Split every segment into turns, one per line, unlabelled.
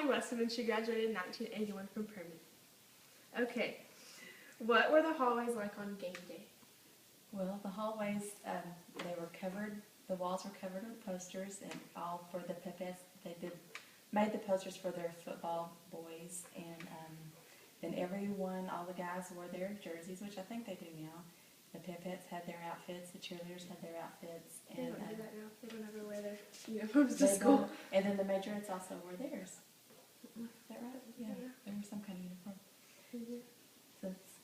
Molly Weston, and she graduated in 1981 from Permian. Okay. What were the hallways like on game day?
Well, the hallways, they were covered, the walls were covered with posters, and all for the Pipettes. Made the posters for their football boys, and then everyone, all the guys wore their jerseys, which I think they do now. The Pipettes had their outfits, the cheerleaders had their outfits.
They
And
don't do that now. They don't ever wear their uniforms to
they
school.
don't. And then the majorettes also wore theirs. Is that right? Yeah, they were some kind of uniform. So it's,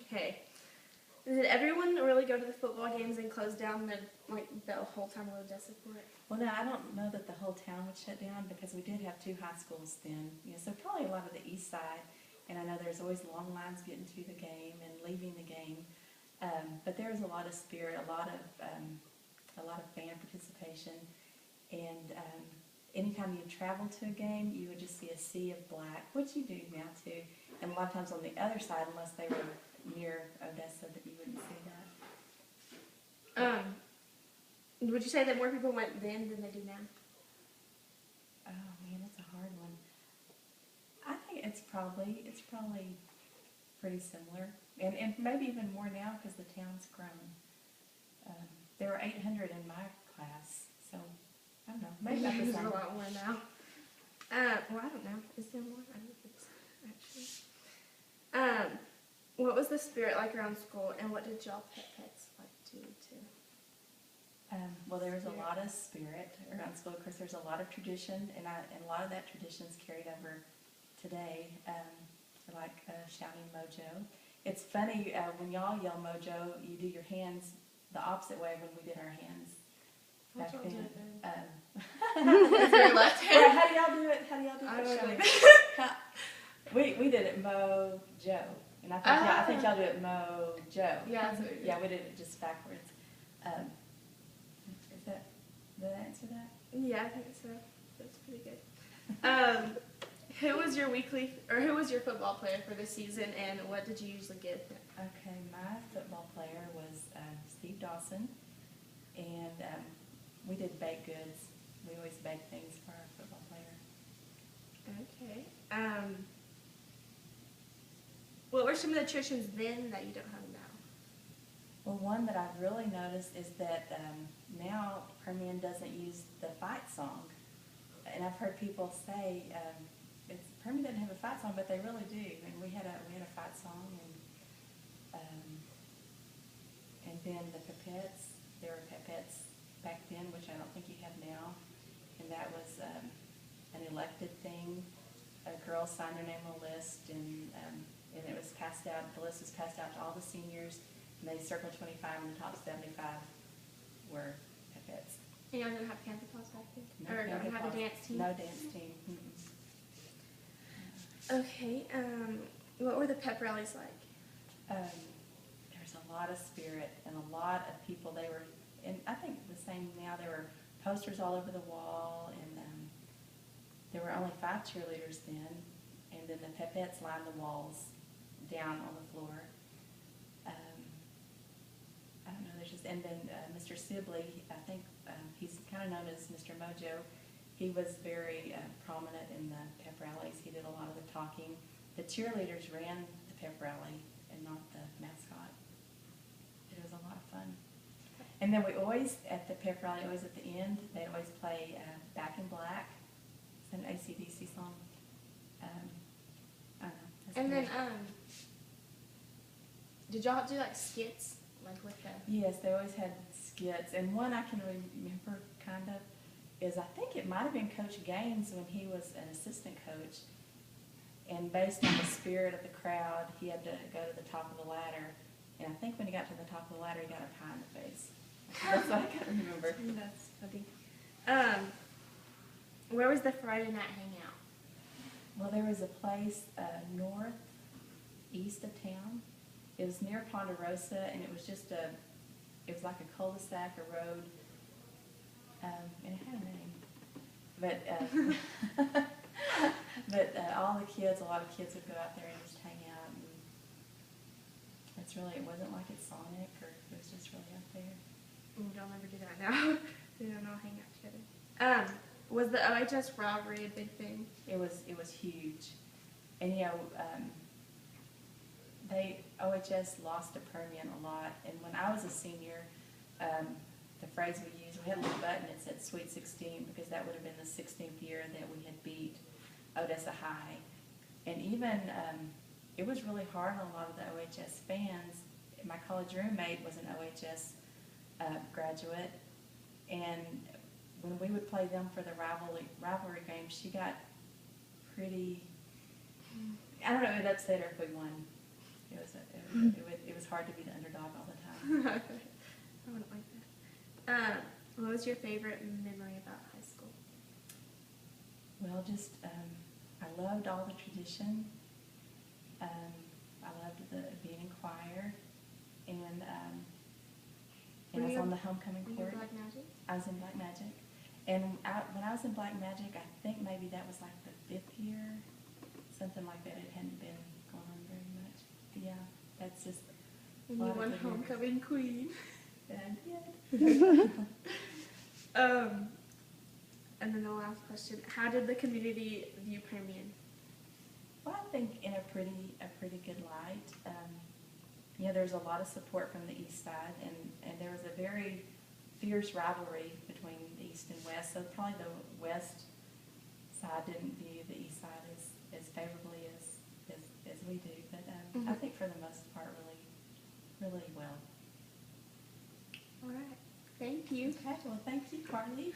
Okay. Did everyone really go to the football games and close down the whole time of Odessa for it?
well, now, I don't know that the whole town would shut down because we did have 2 high schools then. So probably a lot of the east side. And I know there's always long lines getting to the game and leaving the game. But there was a lot of spirit, a lot of fan participation. And anytime you travel to a game, you would just see a sea of black, which you do now too. And a lot of times on the other side, unless they were near Odessa, that you wouldn't see that.
Would you say that more people went then than they do now?
Oh man, that's a hard one. I think it's probably pretty similar, and maybe even more now because the town's grown. There were 800 in my class, so I don't know. Maybe about the
There's
same.
a lot more now. Well, I don't know. Is there more? I don't think so, actually. What was the spirit like around school, and what did y'all pets like do too?
Well, there was a lot of spirit around school. Of course, there's a lot of tradition, and a lot of that tradition's carried over today, like shouting mojo. It's funny, when y'all yell mojo, you do your hands the opposite way when we did our hands back
How'd y'all do
then.
Is your left hand?
How do y'all do it? How do y'all do
I
it?
don't
Show
know.
me. We did it mojo, and I think y'all do it mojo.
Yeah, that's what we did.
Yeah, we did it just backwards. Did I answer that?
Yeah, I think so. That's pretty good. Who was your football player for the season, and what did you usually give him?
Okay, my football player was Steve Dawson, and we did baked goods. We always baked things for our football player.
Okay. What were some of the traditions then that you don't have now?
Well, one that I've really noticed is that now Permian doesn't use the fight song. And I've heard people say Permian doesn't have a fight song, but they really do. And we had a fight song, and then the Pipettes. There were Pipettes back then, which I don't think you have now. And that was an elected thing. A girl signed their name on a list, and it was passed out. The list was passed out to all the seniors. And they circled 25, and the top 75 were Pipettes.
And y'all didn't have Panther Paws back then?
No
Or
Panther
don't have a
Paws.
dance team?
No dance team.
Okay. What were the pep rallies like?
There's a lot of spirit and a lot of people. They were, and I think the same now. There were posters all over the wall, and there were only 5 cheerleaders then, and then the Pipettes lined the walls down on the floor. I don't know. There's just, and then Mr. Sibley, I think he's kind of known as Mr. Mojo. He was very prominent in the pep rallies. He did a lot of the talking. The cheerleaders ran the pep rally and not the mascot. It was a lot of fun. And then we always, at the pep rally, always at the end, they'd always play Back in Black. It's an AC/DC song. I don't know.
And then, did y'all do like skits? Like with the...
Yes, they always had skits. And one I can remember kind of is, I think it might have been Coach Gaines when he was an assistant coach. And based on the spirit of the crowd, he had to go to the top of the ladder. And I think when he got to the top of the ladder, he got a pie in the face. That's what I can remember.
That's funny. Where was the Friday night hangout?
Well, there was a place northeast of town. It was near Ponderosa, and it was just it was like a cul-de-sac, a road, and it had a name. But all the kids, a lot of kids would go out there and just hang out. And it's really, it wasn't like it's Sonic, or it was just really out there.
We don't ever do that now. We don't all hang out together. Was the OHS rivalry a big thing?
It was huge. And, you know, OHS lost to Permian a lot. And when I was a senior, the phrase we used, we had a little button that said Sweet 16 because that would have been the 16th year that we had beat Odessa High. And even, it was really hard on a lot of the OHS fans. My college roommate was an OHS graduate, and when we would play them for the rivalry game, she got pretty, I don't know, it would upset her if we won. It was hard to be the underdog all the time.
I wouldn't like that. What was your favorite memory about high school?
Well, just, I loved all the tradition. I loved being in choir, and I was on the homecoming
Were you
court.
Black Magic?
I was in Black Magic. And when I was in Black Magic, I think maybe that was like the 5th year, something like that. It hadn't been going on very much. But yeah, that's just.
And you won homecoming queen.
And yeah.
And then the last question: how did the community view Permian?
Well, I think in a pretty good light. You know, there's a lot of support from the east side, and there was a very fierce rivalry between the east and west. So probably the west side didn't view the east side as favorably as we do. But I think for the most part, really well.
All right. Thank you.
Okay. Well, thank you, Carley.